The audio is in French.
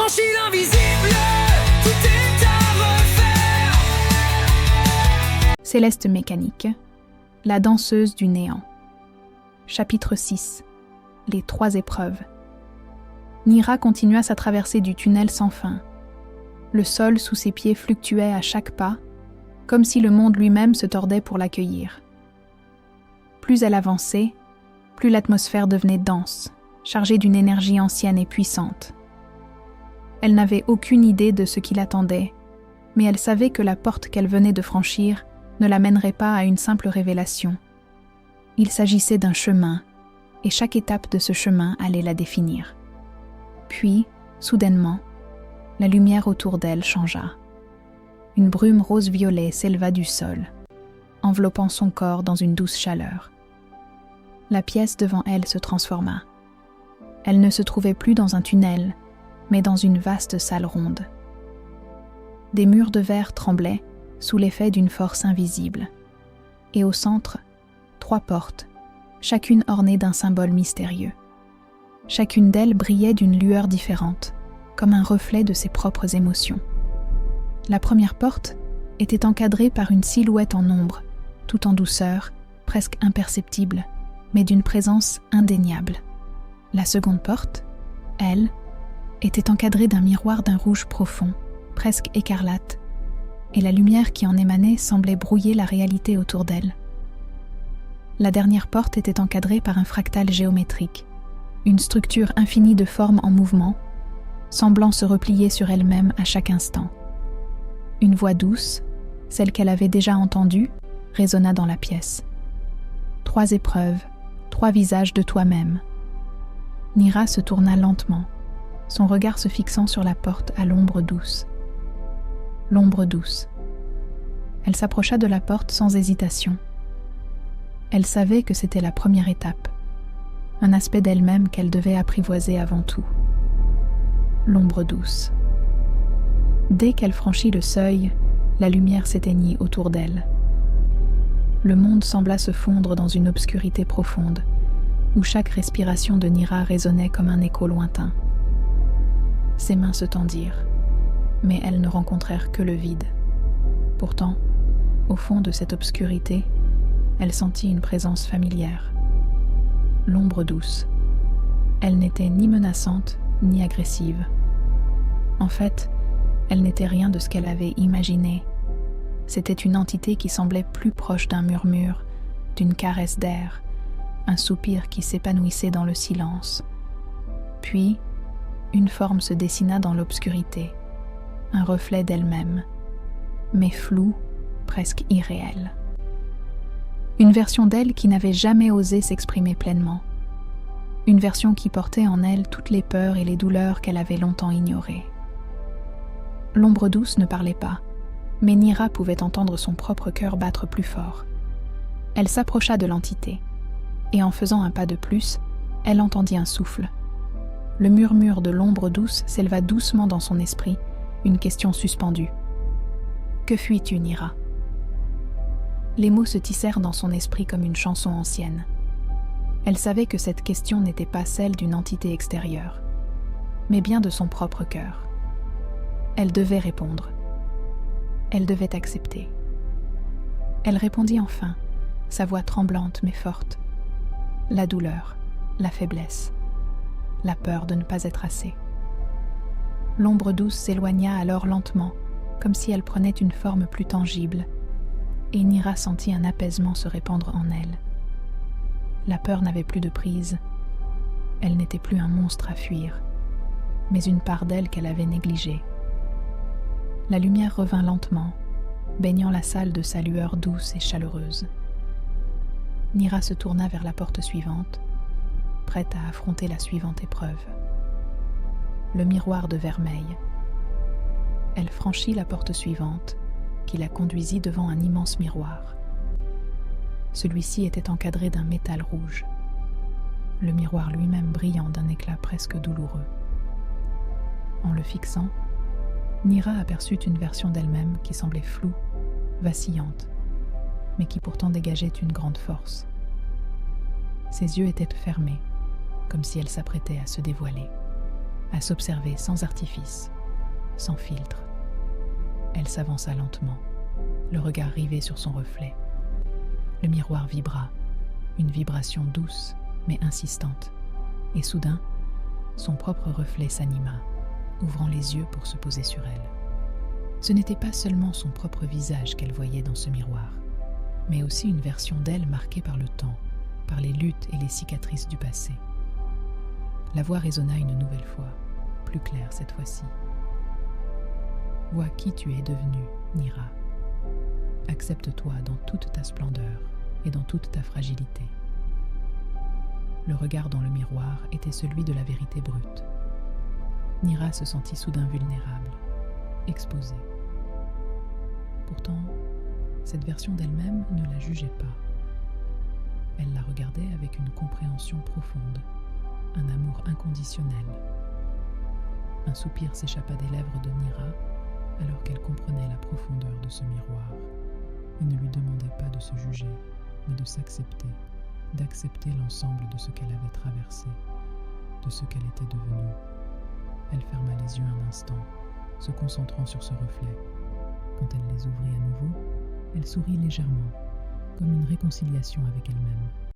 franchi l'invisible, tout est à refaire. Céleste Mécanique, la danseuse du néant. Chapitre 6. Les 3 épreuves. Nira continua sa traversée du tunnel sans fin. Le sol sous ses pieds fluctuait à chaque pas, comme si le monde lui-même se tordait pour l'accueillir. Plus elle avançait, plus l'atmosphère devenait dense, chargée d'une énergie ancienne et puissante. Elle n'avait aucune idée de ce qui l'attendait, mais elle savait que la porte qu'elle venait de franchir ne la mènerait pas à une simple révélation. Il s'agissait d'un chemin, et chaque étape de ce chemin allait la définir. Puis, soudainement, la lumière autour d'elle changea. Une brume rose-violet s'éleva du sol, enveloppant son corps dans une douce chaleur. La pièce devant elle se transforma. Elle ne se trouvait plus dans un tunnel, mais dans une vaste salle ronde. Des murs de verre tremblaient sous l'effet d'une force invisible. Et au centre, 3 portes, chacune ornée d'un symbole mystérieux. Chacune d'elles brillait d'une lueur différente, comme un reflet de ses propres émotions. La première porte était encadrée par une silhouette en ombre, tout en douceur, presque imperceptible, mais d'une présence indéniable. La seconde porte, elle, était encadrée d'un miroir d'un rouge profond, presque écarlate, et la lumière qui en émanait semblait brouiller la réalité autour d'elle. La dernière porte était encadrée par un fractal géométrique, une structure infinie de formes en mouvement, semblant se replier sur elle-même à chaque instant. Une voix douce, celle qu'elle avait déjà entendue, résonna dans la pièce. 3 épreuves, 3 visages de toi-même. Nira se tourna lentement, son regard se fixant sur la porte à l'ombre douce. L'ombre douce. Elle s'approcha de la porte sans hésitation. Elle savait que c'était la première étape, un aspect d'elle-même qu'elle devait apprivoiser avant tout. L'ombre douce. Dès qu'elle franchit le seuil, la lumière s'éteignit autour d'elle. Le monde sembla se fondre dans une obscurité profonde, où chaque respiration de Nira résonnait comme un écho lointain. Ses mains se tendirent, mais elles ne rencontrèrent que le vide. Pourtant, au fond de cette obscurité, elle sentit une présence familière. L'ombre douce. Elle n'était ni menaçante, ni agressive. En fait, elle n'était rien de ce qu'elle avait imaginé. C'était une entité qui semblait plus proche d'un murmure, d'une caresse d'air, un soupir qui s'épanouissait dans le silence. Puis, une forme se dessina dans l'obscurité, un reflet d'elle-même, mais flou, presque irréel. Une version d'elle qui n'avait jamais osé s'exprimer pleinement. Une version qui portait en elle toutes les peurs et les douleurs qu'elle avait longtemps ignorées. L'ombre douce ne parlait pas, mais Nira pouvait entendre son propre cœur battre plus fort. Elle s'approcha de l'entité, et en faisant un pas de plus, elle entendit un souffle. Le murmure de l'ombre douce s'éleva doucement dans son esprit, une question suspendue. « Que fuis-tu, Nira ?» Les mots se tissèrent dans son esprit comme une chanson ancienne. Elle savait que cette question n'était pas celle d'une entité extérieure, mais bien de son propre cœur. Elle devait répondre. Elle devait accepter. Elle répondit enfin, sa voix tremblante mais forte. La douleur, la faiblesse, la peur de ne pas être assez. L'ombre douce s'éloigna alors lentement, comme si elle prenait une forme plus tangible, et Nira sentit un apaisement se répandre en elle. La peur n'avait plus de prise. Elle n'était plus un monstre à fuir, mais une part d'elle qu'elle avait négligée. La lumière revint lentement, baignant la salle de sa lueur douce et chaleureuse. Nira se tourna vers la porte suivante, prête à affronter la suivante épreuve. Le miroir de vermeil. Elle franchit la porte suivante, qui la conduisit devant un immense miroir. Celui-ci était encadré d'un métal rouge, le miroir lui-même brillant d'un éclat presque douloureux. En le fixant, Nira aperçut une version d'elle-même qui semblait floue, vacillante, mais qui pourtant dégageait une grande force. Ses yeux étaient fermés, comme si elle s'apprêtait à se dévoiler. à s'observer sans artifice, sans filtre. Elle s'avança lentement, le regard rivé sur son reflet. Le miroir vibra, une vibration douce mais insistante, et soudain, son propre reflet s'anima, ouvrant les yeux pour se poser sur elle. Ce n'était pas seulement son propre visage qu'elle voyait dans ce miroir, mais aussi une version d'elle marquée par le temps, par les luttes et les cicatrices du passé. La voix résonna une nouvelle fois, plus claire cette fois-ci. « Vois qui tu es devenue, Nira. Accepte-toi dans toute ta splendeur et dans toute ta fragilité. » Le regard dans le miroir était celui de la vérité brute. Nira se sentit soudain vulnérable, exposée. Pourtant, cette version d'elle-même ne la jugeait pas. Elle la regardait avec une compréhension profonde, un amour inconditionnel. Un soupir s'échappa des lèvres de Nira alors qu'elle comprenait la profondeur de ce miroir. Il ne lui demandait pas de se juger, mais de s'accepter, d'accepter l'ensemble de ce qu'elle avait traversé, de ce qu'elle était devenue. Elle ferma les yeux un instant, se concentrant sur ce reflet. Quand elle les ouvrit à nouveau, elle sourit légèrement, comme une réconciliation avec elle-même.